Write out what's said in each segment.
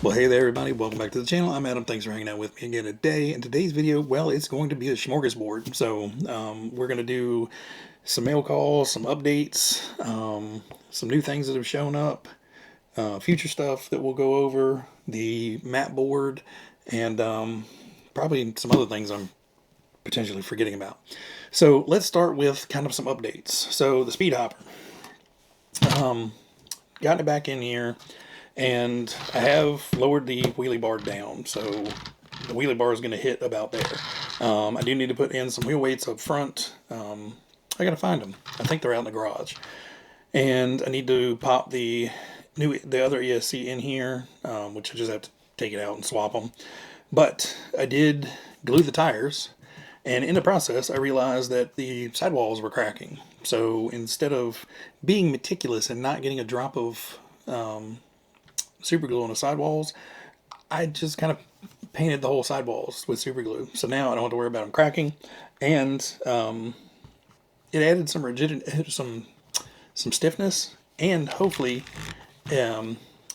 Well, hey there, everybody. Welcome back to the channel. I'm Adam. Thanks for hanging out with me again today. In today's video, well, it's going to be a smorgasbord. So we're going to do some mail calls, some updates, some new things that have shown up, future stuff that we'll go over, the map board, and probably some other things I'm potentially forgetting about. So let's start with kind of some updates. So the speed hopper. Got it back in here. And I have lowered the wheelie bar down, so the wheelie bar is going to hit about there. I do need to put in some wheel weights up front. I got to find them. I think they're out in the garage. And I need to pop the other ESC in here, which I just have to take it out and swap them. But I did glue the tires, and in the process, I realized that the sidewalls were cracking. So instead of being meticulous and not getting a drop of super glue on the sidewalls, I just kind of painted the whole sidewalls with super glue. So now I don't have to worry about them cracking, and it added some rigidity, some stiffness, and hopefully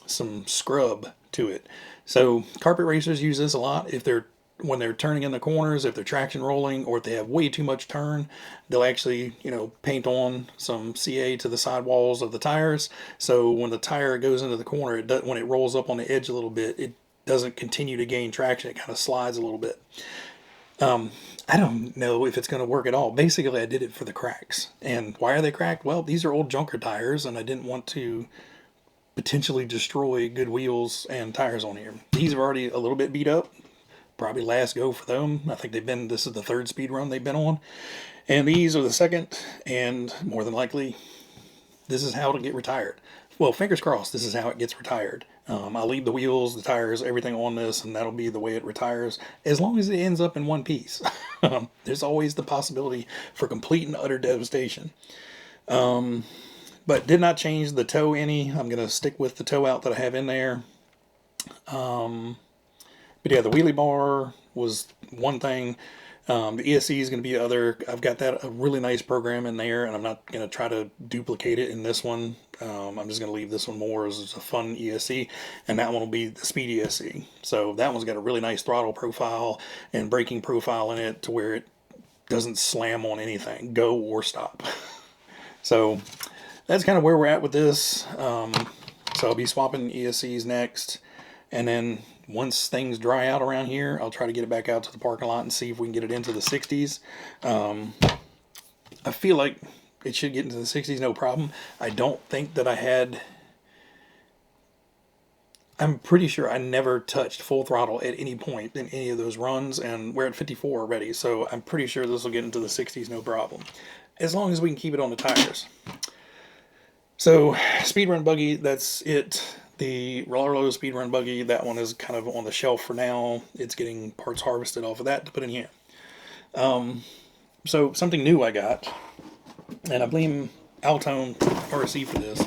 some scrub to it. So carpet racers use this a lot when they're turning in the corners, if they're traction rolling, or if they have way too much turn, they'll actually, paint on some CA to the sidewalls of the tires. So when the tire goes into the corner, when it rolls up on the edge a little bit, it doesn't continue to gain traction. It kind of slides a little bit. I don't know if it's going to work at all. Basically, I did it for the cracks. And why are they cracked? Well, these are old junker tires, and I didn't want to potentially destroy good wheels and tires on here. These are already a little bit beat up. Probably last go for them. I think this is the third speed run they've been on. And these are the second, and more than likely, this is how it'll get retired. Well, fingers crossed, this is how it gets retired. I'll leave the wheels, the tires, everything on this, and that'll be the way it retires, as long as it ends up in one piece. There's always the possibility for complete and utter devastation. But did not change the toe any. I'm going to stick with the toe out that I have in there. But yeah, the wheelie bar was one thing. The ESC is going to be the other. I've got a really nice program in there, and I'm not going to try to duplicate it in this one. I'm just going to leave this one more as a fun ESC, and that one will be the Speed ESC. So that one's got a really nice throttle profile and braking profile in it to where it doesn't slam on anything, go or stop. So that's kind of where we're at with this. So I'll be swapping ESCs next, and then once things dry out around here, I'll try to get it back out to the parking lot and see if we can get it into the 60s. I feel like it should get into the 60s, no problem. I don't think that I'm pretty sure I never touched full throttle at any point in any of those runs, and we're at 54 already, so I'm pretty sure this will get into the 60s, no problem. As long as we can keep it on the tires. So, Speedrun buggy, that's it. The Rollerlow Speedrun buggy, that one is kind of on the shelf for now. It's getting parts harvested off of that to put in here. So something new I got, and I blame Altone RC for this.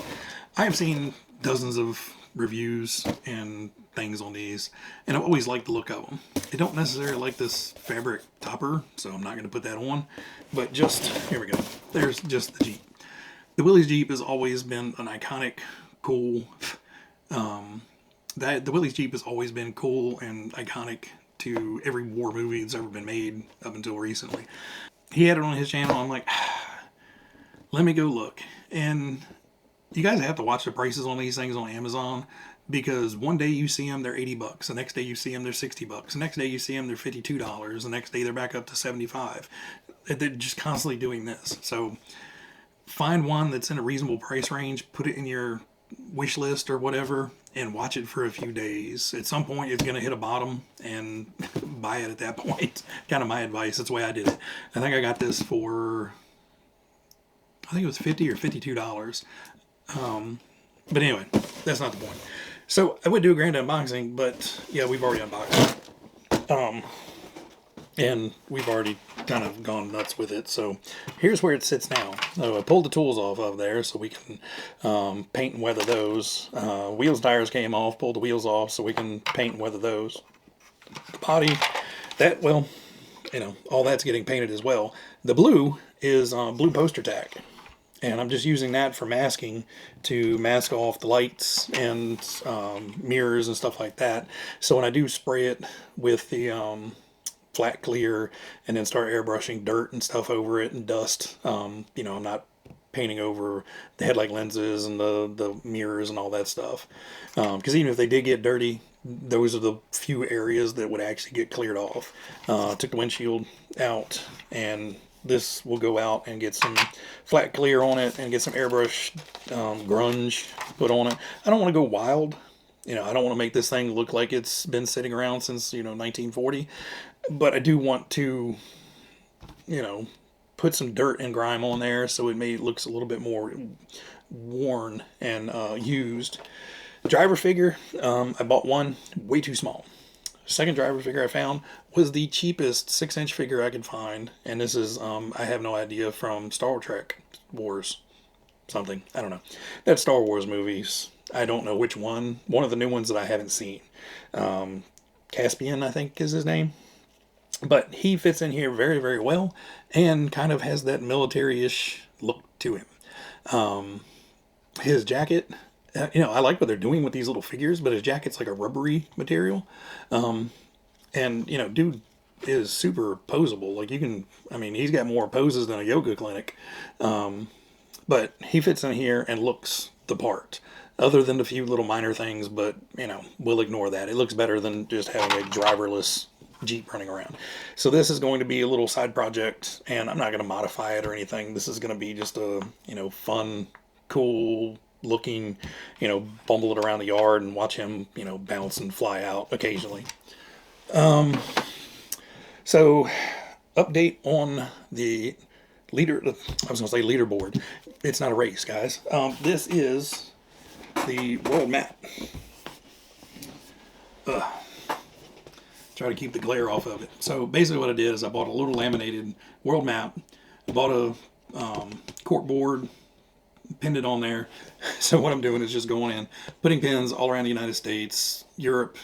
I have seen dozens of reviews and things on these, and I've always liked the look of them. I don't necessarily like this fabric topper, so I'm not going to put that on. But here we go. There's just the Jeep. The Willys Jeep has always been an iconic, cool. The Willys Jeep has always been cool and iconic to every war movie that's ever been made up until recently. He had it on his channel. I'm like, let me go look. And you guys have to watch the prices on these things on Amazon, because one day you see them, they're $80. The next day you see them, they're $60. The next day you see them, they're $52. The next day they're back up to $75. They're just constantly doing this. So find one that's in a reasonable price range, put it in your wish list or whatever, and watch it for a few days. At some point it's going to hit a bottom, and buy it at that point. Kind of my advice. That's the way I did it. I think I got this for, I think it was $50 or $52. But anyway, that's not the point. So I would do a grand unboxing, but yeah, we've already unboxed it. And we've already kind of gone nuts with it. So here's where it sits now. So I pulled the tools off of there so we can paint and weather those. Wheels, tires came off, pulled the wheels off so we can paint and weather those. The body, all that's getting painted as well. The blue is blue poster tack. and I'm just using that for masking to mask off the lights and mirrors and stuff like that. So when I do spray it with the flat clear and then start airbrushing dirt and stuff over it and dust, you know, I'm not painting over the headlight lenses and the mirrors and all that stuff. Because even if they did get dirty, those are the few areas that would actually get cleared off. Took the windshield out, and this will go out and get some flat clear on it and get some airbrush grunge put on it. I don't want to go wild. You know, I don't want to make this thing look like it's been sitting around since, you know, 1940. But I do want to, you know, put some dirt and grime on there so it may looks a little bit more worn and used. Driver figure, I bought one way too small. Second driver figure I found was the cheapest 6-inch figure I could find, and this is I have no idea, from Star Trek Wars something, I don't know. That's Star Wars movies. I don't know which one. One of the new ones that I haven't seen. Caspian, I think, is his name. But he fits in here very, very well and kind of has that military-ish look to him. His jacket, you know, I like what they're doing with these little figures, but his jacket's like a rubbery material. And, you know, dude is super posable. Like, you can, I mean, he's got more poses than a yoga clinic. But he fits in here and looks the part. Other than a few little minor things, but, you know, we'll ignore that. It looks better than just having a driverless Jeep running around. So this is going to be a little side project, and I'm not going to modify it or anything. This is going to be just a, you know, fun, cool looking, you know, bumble it around the yard and watch him, you know, bounce and fly out occasionally. So update on the leader, I was going to say leaderboard. It's not a race, guys. This is the world map. Try to keep the glare off of it. So basically what I did is I bought a little laminated world map. I bought a cork board, pinned it on there. So what I'm doing is just going in, putting pins all around the United States, Europe,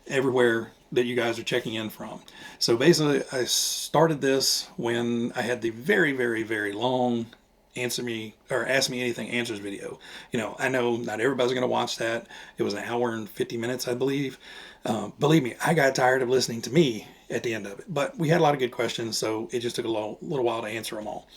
everywhere that you guys are checking in from. So basically I started this when I had the very, very, very long answer me or ask me anything answers video. You know, I know not everybody's going to watch that. It was an hour and 50 minutes, I believe. Believe me, I got tired of listening to me at the end of it, but we had a lot of good questions, so it just took a little while to answer them all.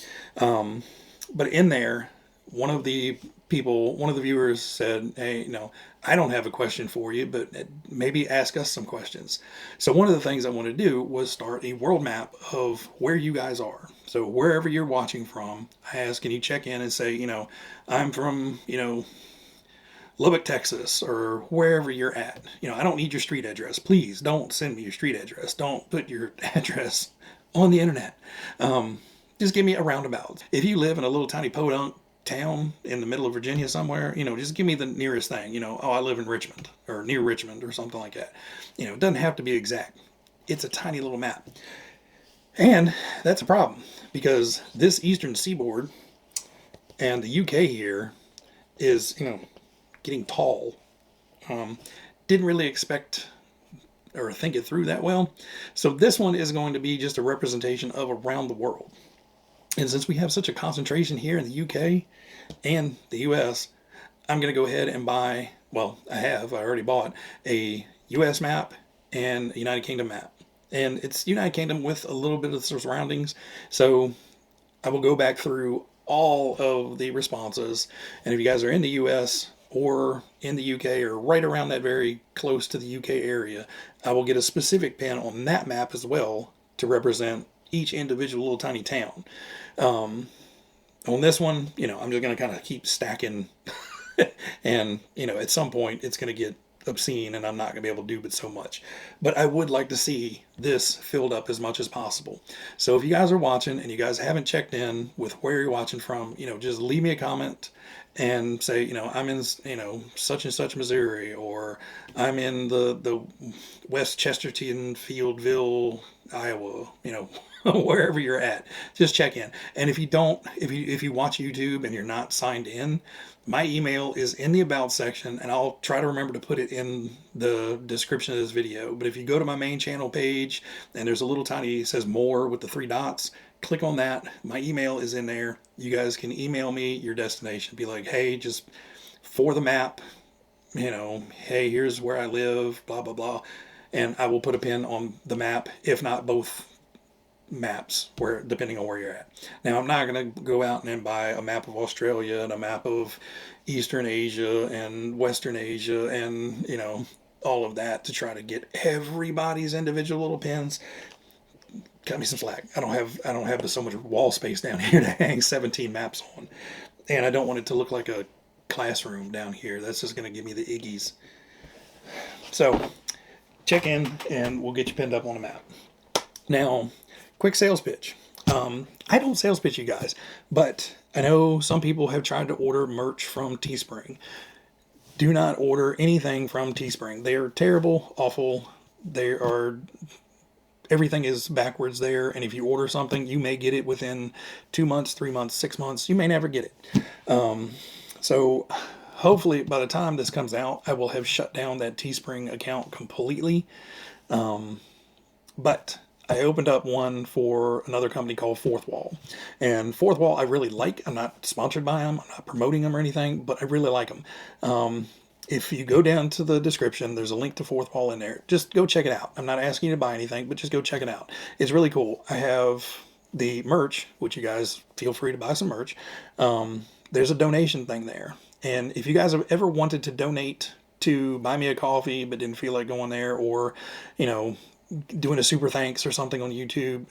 But in there, one of the viewers said, hey, you know, I don't have a question for you, but maybe ask us some questions. So one of the things I wanted to do was start a world map of where you guys are. So wherever you're watching from, I ask, can you check in and say, you know, I'm from, you know, Lubbock, Texas, or wherever you're at. You know, I don't need your street address. Please don't send me your street address. Don't put your address on the internet. Just give me a roundabout. If you live in a little tiny podunk town in the middle of Virginia somewhere, you know, just give me the nearest thing. You know, oh, I live in Richmond or near Richmond or something like that. You know, it doesn't have to be exact. It's a tiny little map. And that's a problem because this eastern seaboard and the UK here is, you know, getting tall. Didn't really expect or think it through that well. So this one is going to be just a representation of around the world. And since we have such a concentration here in the UK and the US, I'm going to go ahead and buy, well, I already bought a US map and a United Kingdom map. And it's United Kingdom with a little bit of the surroundings. So I will go back through all of the responses. And if you guys are in the US or in the UK or right around that very close to the UK area, I will get a specific pin on that map as well to represent each individual little tiny town. On this one, you know, I'm just going to kind of keep stacking and, you know, at some point it's going to get obscene and I'm not going to be able to do but so much. But I would like to see this filled up as much as possible. So if you guys are watching and you guys haven't checked in with where you're watching from, you know, just leave me a comment and say, you know, I'm in, you know, such and such Missouri, or I'm in the West Chesterton Fieldville, Iowa, you know, wherever you're at, just check in. And if you don't, if you watch YouTube and you're not signed in, my email is in the about section and I'll try to remember to put it in the description of this video. But if you go to my main channel page and there's a little tiny, it says more with the 3 dots, click on that. My email is in there. You guys can email me your destination. Be like, hey, just for the map, hey, here's where I live, blah, blah, blah. And I will put a pin on the map, if not both maps, where depending on where you're at. Now, I'm not going to go out and buy a map of Australia and a map of Eastern Asia and Western Asia and, all of that to try to get everybody's individual little pins. Cut me some slack. I don't have so much wall space down here to hang 17 maps on. And I don't want it to look like a classroom down here. That's just going to give me the iggies. So check in and we'll get you pinned up on a map. Now, quick sales pitch. I don't sales pitch you guys, but I know some people have tried to order merch from Teespring. Do not order anything from Teespring. They are terrible, awful. Everything is backwards there, and if you order something, you may get it within 2 months, 3 months, 6 months. You may never get it. So hopefully by the time this comes out, I will have shut down that Teespring account completely. But I opened up one for another company called Fourth Wall. And Fourth Wall I really like. I'm not sponsored by them. I'm not promoting them or anything, but I really like them. If you go down to the description, there's a link to Fourth Wall in there. Just go check it out. I'm not asking you to buy anything, but just go check it out. It's really cool. I have the merch, which you guys feel free to buy some merch. There's a donation thing there. And if you guys have ever wanted to donate to buy me a coffee but didn't feel like going there, or, doing a super thanks or something on YouTube,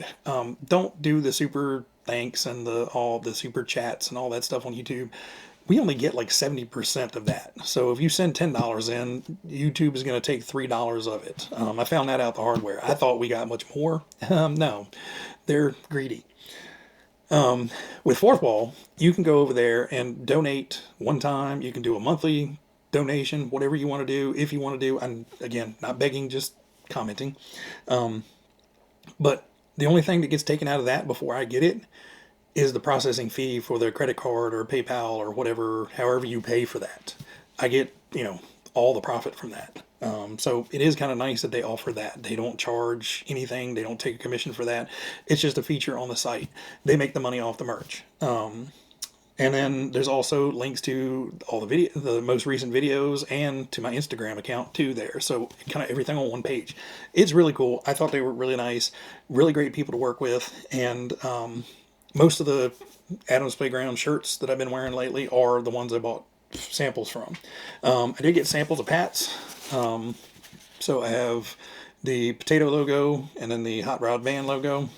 don't do the super thanks and all the super chats and all that stuff on YouTube. We only get like 70% of that. So if you send $10 in, YouTube is going to take $3 of it. I found that out the hard way. I thought we got much more. No, they're greedy. With Fourth Wall, you can go over there and donate one time. You can do a monthly donation, whatever you want to do. If you want to do, I'm again not begging, just commenting. But the only thing that gets taken out of that before I get it is the processing fee for their credit card or PayPal or whatever, however you pay for that. I get, all the profit from that. So it is kind of nice that they offer that. They don't charge anything. They don't take a commission for that. It's just a feature on the site. They make the money off the merch. And then there's also links to all the most recent videos, and to my Instagram account too there. So kind of everything on one page. It's really cool. I thought they were really nice, really great people to work with. And, most of the Addams Playground shirts that I've been wearing lately are the ones I bought samples from. I did get samples of Pat's. So I have the potato logo and then the Hot Rod Band logo.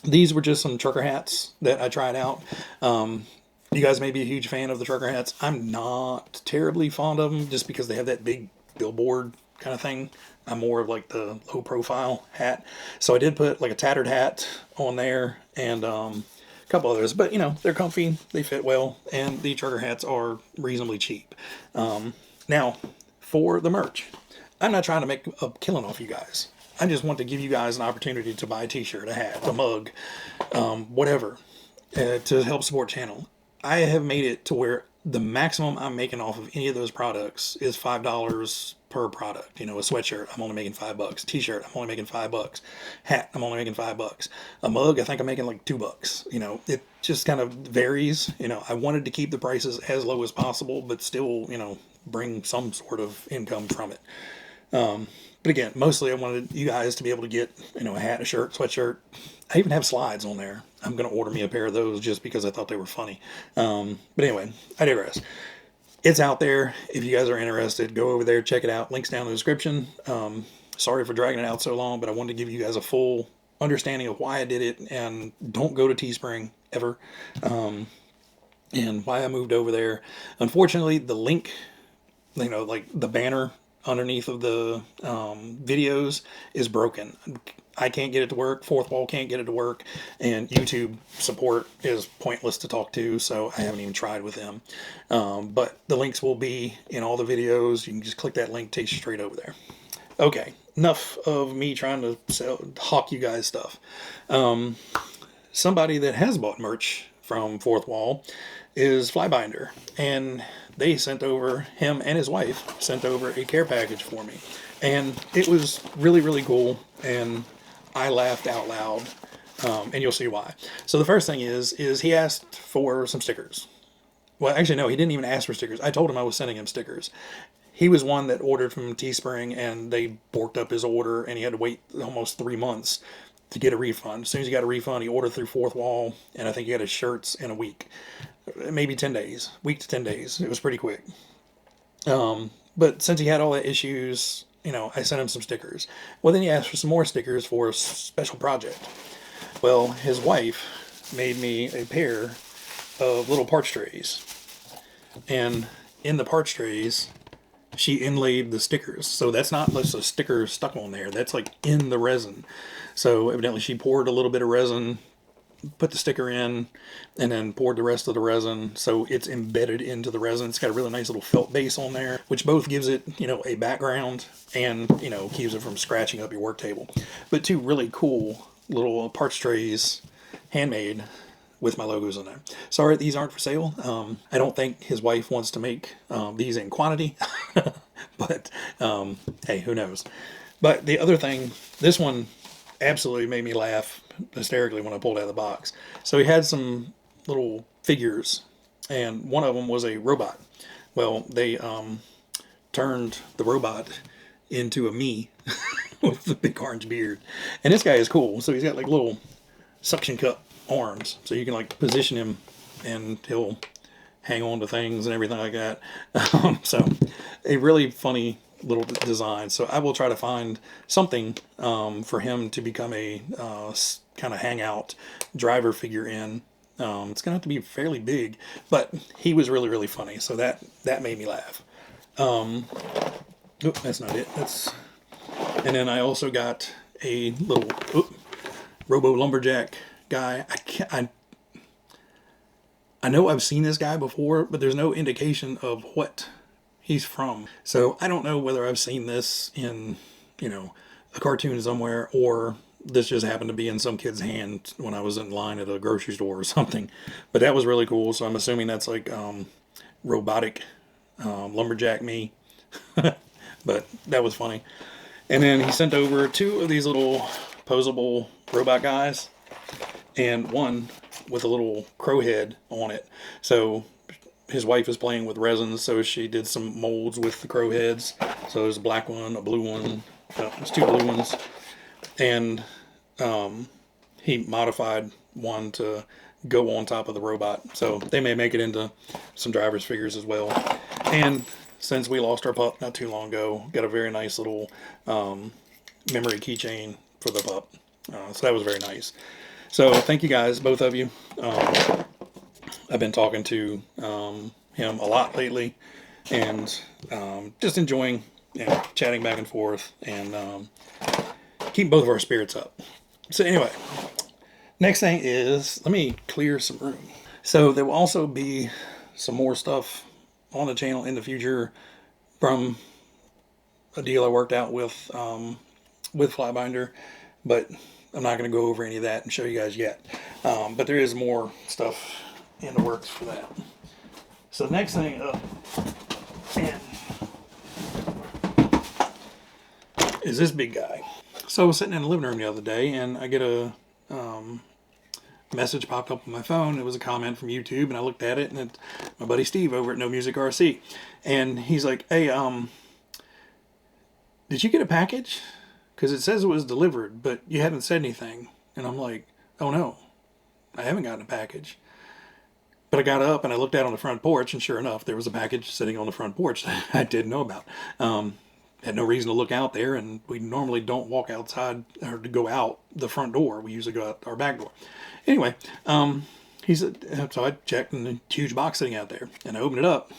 These were just some trucker hats that I tried out. You guys may be a huge fan of the trucker hats. I'm not terribly fond of them just because they have that big billboard kind of thing. I'm more of like the low profile hat. So I did put like a tattered hat on there and a couple others, but they're comfy, they fit well, and the trucker hats are reasonably cheap. Now for the merch, I'm not trying to make a killing off you guys. I just want to give you guys an opportunity to buy a t-shirt, a hat, a mug, whatever, to help support channel. I have made it to where the maximum I'm making off of any of those products is $5 per product. A sweatshirt, I'm only making $5. T-shirt, I'm only making $5. Hat, I'm only making $5. A mug, I think I'm making like $2. It just kind of varies. I wanted to keep the prices as low as possible, but still, bring some sort of income from it. But again, mostly I wanted you guys to be able to get, a hat, a shirt, sweatshirt. I even have slides on there. I'm going to order me a pair of those just because I thought they were funny. But anyway, I digress. It's out there. If you guys are interested, go over there, check it out. Links down in the description. Sorry for dragging it out so long, but I wanted to give you guys a full understanding of why I did it, and don't go to Teespring ever. And why I moved over there. Unfortunately, the link, like the banner underneath of the videos is broken. I can't get it to work. Fourth Wall can't get it to work, and YouTube support is pointless to talk to, so I haven't even tried with them. But the links will be in all the videos. You can just click that link, takes you straight over there. Okay, enough of me trying to hawk you guys stuff. Somebody that has bought merch from Fourth Wall is Flybinder, and they sent over, him and his wife sent over a care package for me, and it was really, really cool, and I laughed out loud and you'll see why. So the first thing is he asked for some stickers. Well, actually, no, he didn't even ask for stickers. I told him I was sending him stickers. He was one that ordered from Teespring, and they borked up his order, and he had to wait almost 3 months to get a refund. As soon as he got a refund, he ordered through Fourth Wall, and I think he got his shirts in a week, maybe 10 days, week to 10 days. It was pretty quick. But since he had all the issues, I sent him some stickers. Well, then he asked for some more stickers for a special project. Well, his wife made me a pair of little parch trays. And in the parch trays, she inlaid the stickers. So that's not just a sticker stuck on there. That's like in the resin. So evidently she poured a little bit of resin, put the sticker in, and then poured the rest of the resin. So it's embedded into the resin. It's got a really nice little felt base on there, which both gives it, a background and, keeps it from scratching up your work table. But two really cool little parch trays, handmade, with my logos on there. Sorry, these aren't for sale. I don't think his wife wants to make these in quantity, but hey, who knows? But the other thing, this one absolutely made me laugh hysterically when I pulled out of the box. So he had some little figures, and one of them was a robot. Well, they turned the robot into a me with the big orange beard. And this guy is cool. So he's got like little suction cup arms, so you can like position him and he'll hang on to things and everything like that. So a really funny little design. So I will try to find something for him to become a kind of hangout driver figure in. It's gonna have to be fairly big, but he was really, really funny, so that made me laugh. That's not it. And then I also got a little Robo Lumberjack guy. I know I've seen this guy before, but there's no indication of what he's from. So I don't know whether I've seen this in, a cartoon somewhere, or this just happened to be in some kid's hand when I was in line at a grocery store or something. But that was really cool. So I'm assuming that's like robotic lumberjack me. But that was funny. And then he sent over two of these little posable robot guys, and one with a little crow head on it. So his wife is playing with resins, so she did some molds with the crow heads. So there's a black one, a blue one, there's two blue ones, and he modified one to go on top of the robot. So they may make it into some driver's figures as well. And since we lost our pup not too long ago, got a very nice little memory keychain for the pup. So that was very nice. So thank you guys, both of you. I've been talking to him a lot lately, and just enjoying, chatting back and forth, and keep both of our spirits up. So anyway, next thing is, let me clear some room. So there will also be some more stuff on the channel in the future from a deal I worked out with Flybinder, but I'm not going to go over any of that and show you guys yet. But there is more stuff in the works for that. So the next thing up is this big guy. So I was sitting in the living room the other day, and I get a message popped up on my phone. It was a comment from YouTube, and I looked at it, and it's my buddy Steve over at No Music RC, and he's like, "Hey, did you get a package? Because it says it was delivered, but you haven't said anything." And I'm like, "Oh no, I haven't gotten a package." But I got up and I looked out on the front porch, and sure enough, there was a package sitting on the front porch that I didn't know about. Had no reason to look out there, and we normally don't walk outside or to go out the front door. We usually go out our back door. Anyway, he said, so I checked, and a huge box sitting out there, and I opened it up,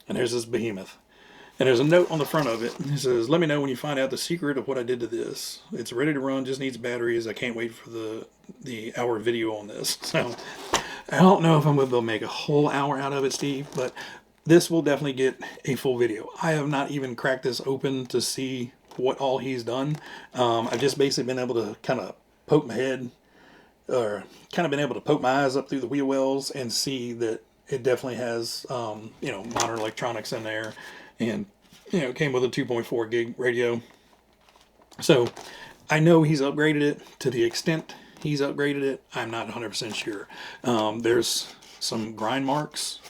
and there's this behemoth. And there's a note on the front of it. It says, "Let me know when you find out the secret of what I did to this. It's ready to run, just needs batteries. I can't wait for the hour video on this." So I don't know if I'm going to be able to make a whole hour out of it, Steve, but this will definitely get a full video. I have not even cracked this open to see what all he's done. I've just basically been able to kind of poke my head, or kind of been able to poke my eyes up through the wheel wells and see that it definitely has, modern electronics in there. And, it came with a 2.4 gig radio. So I know he's upgraded it to the extent he's upgraded it. I'm not 100% sure. There's some grind marks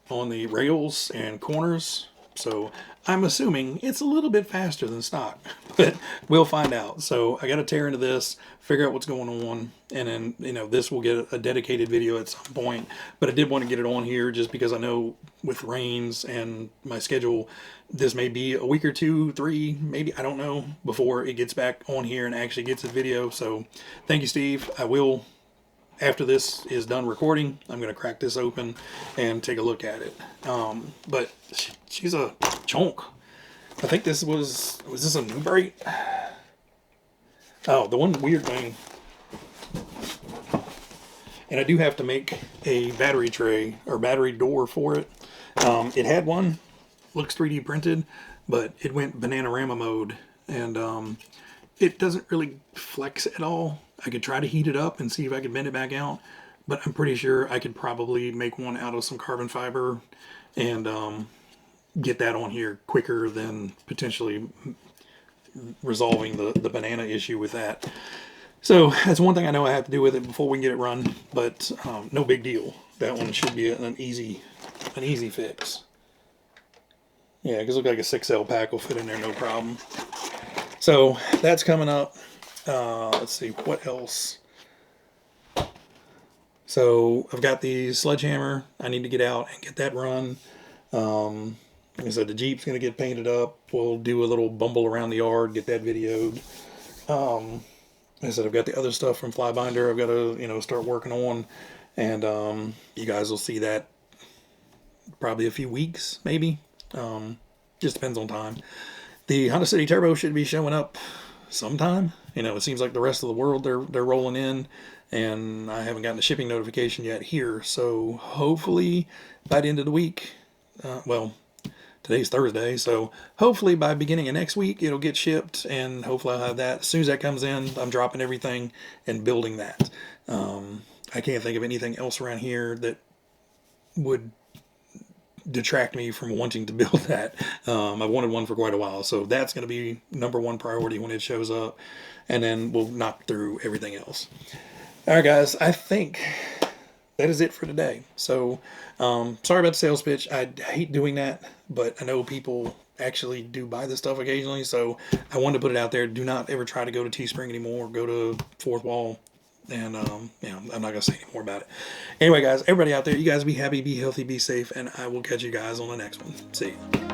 on the rails and corners, so I'm assuming it's a little bit faster than stock, but we'll find out. So I got to tear into this, figure out what's going on, and then, you know, this will get a dedicated video at some point. But I did want to get it on here just because I know with rains and my schedule, this may be a week or two, 3, maybe, I don't know, before it gets back on here and actually gets a video. So thank you, Steve. I will, after this is done recording, I'm going to crack this open and take a look at it. But she's a chunk. I think this was this a new brake? Oh, the one weird thing, and I do have to make a battery tray or battery door for it. It had one, looks 3D printed, but it went Bananarama mode, and it doesn't really flex at all. I could try to heat it up and see if I could bend it back out, but I'm pretty sure I could probably make one out of some carbon fiber and get that on here quicker than potentially resolving the banana issue with that. So that's one thing I know I have to do with it before we can get it run, but no big deal. That one should be an easy fix. Yeah, because it looks like a 6L pack will fit in there no problem. So that's coming up. Let's see, what else? So I've got the sledgehammer. I need to get out and get that run. Like I said, the Jeep's going to get painted up. We'll do a little bumble around the yard, get that videoed. Like I said, I've got the other stuff from Flybinder I've got to, you know, start working on. And you guys will see that probably a few weeks, maybe. Just depends on time. The Honda City Turbo should be showing up sometime. You know, it seems like the rest of the world, they're rolling in, and I haven't gotten a shipping notification yet here. So hopefully by the end of the week, well, today's Thursday, so hopefully by beginning of next week it'll get shipped, and hopefully I'll have that. As soon as that comes in, I'm dropping everything and building that. I can't think of anything else around here that would detract me from wanting to build that. I've wanted one for quite a while, so that's going to be #1 priority when it shows up, and then we'll knock through everything else. All right, guys, I think that is it for today. So sorry about the sales pitch. I hate doing that, but I know people actually do buy this stuff occasionally, so I wanted to put it out there. Do not ever try to go to Teespring anymore. Go to Fourth Wall. And, you know, I'm not going to say any more about it. Anyway, guys, everybody out there, you guys be happy, be healthy, be safe, and I will catch you guys on the next one. See you.